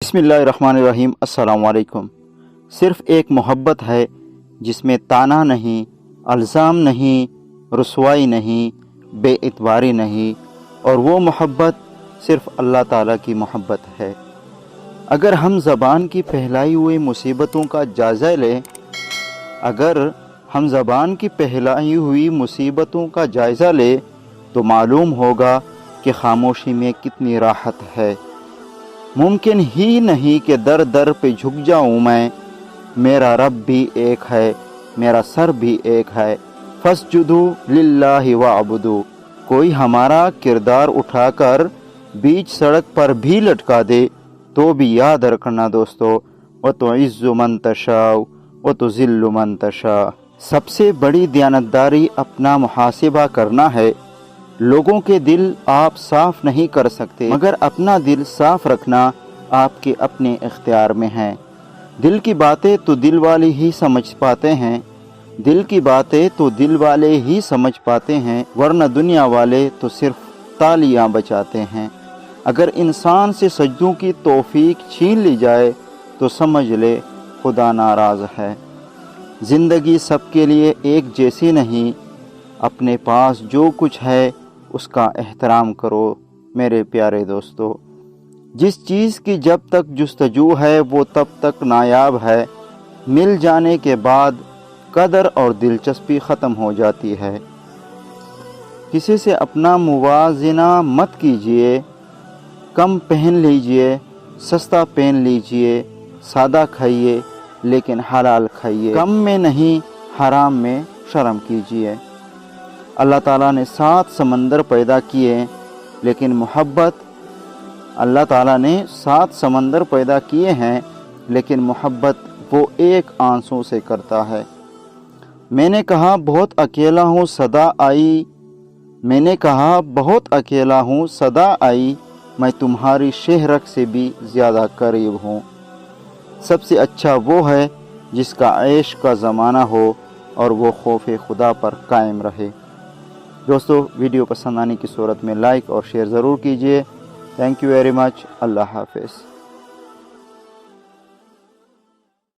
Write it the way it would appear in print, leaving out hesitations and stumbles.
بسم اللہ الرحمن الرحیم۔ السلام علیکم۔ صرف ایک محبت ہے جس میں طعنہ نہیں، الزام نہیں، رسوائی نہیں، بے اعتباری نہیں، اور وہ محبت صرف اللہ تعالیٰ کی محبت ہے۔ اگر ہم زبان کی پھیلائی ہوئی مصیبتوں کا جائزہ لیں تو معلوم ہوگا کہ خاموشی میں کتنی راحت ہے۔ ممکن ہی نہیں کہ در در پہ جھک جاؤں میں، میرا رب بھی ایک ہے، میرا سر بھی ایک ہے، فاسجدوا للہ واعبدوا۔ کوئی ہمارا کردار اٹھا کر بیچ سڑک پر بھی لٹکا دے تو بھی یاد رکھنا دوستو، وَتُعِزُّ مَن تَشَاءُ وَتُذِلُّ مَن تَشَاءُ۔ سب سے بڑی دیانتداری اپنا محاسبہ کرنا ہے۔ لوگوں کے دل آپ صاف نہیں کر سکتے، مگر اپنا دل صاف رکھنا آپ کے اپنے اختیار میں ہے۔ دل کی باتیں تو دل والے ہی سمجھ پاتے ہیں، ورنہ دنیا والے تو صرف تالیاں بجاتے ہیں۔ اگر انسان سے سجدوں کی توفیق چھین لی جائے تو سمجھ لے خدا ناراض ہے۔ زندگی سب کے لیے ایک جیسی نہیں، اپنے پاس جو کچھ ہے اس کا احترام کرو میرے پیارے دوستو۔ جس چیز کی جب تک جستجو ہے وہ تب تک نایاب ہے، مل جانے کے بعد قدر اور دلچسپی ختم ہو جاتی ہے۔ کسی سے اپنا موازنہ مت کیجیے، کم پہن لیجیے، سستا پہن لیجیے، سادہ کھائیے لیکن حلال کھائیے، کم میں نہیں حرام میں شرم کیجیے۔ اللہ تعالیٰ نے 7 سمندر پیدا کیے لیکن محبت وہ ایک آنسوؤں سے کرتا ہے۔ میں نے کہا بہت اکیلا ہوں صدا آئی، میں تمہاری شہرک سے بھی زیادہ قریب ہوں۔ سب سے اچھا وہ ہے جس کا عیش کا زمانہ ہو اور وہ خوف خدا پر قائم رہے۔ دوستو ویڈیو پسند آنے کی صورت میں لائک اور شیئر ضرور کیجیے۔ Thank you very much. اللہ حافظ۔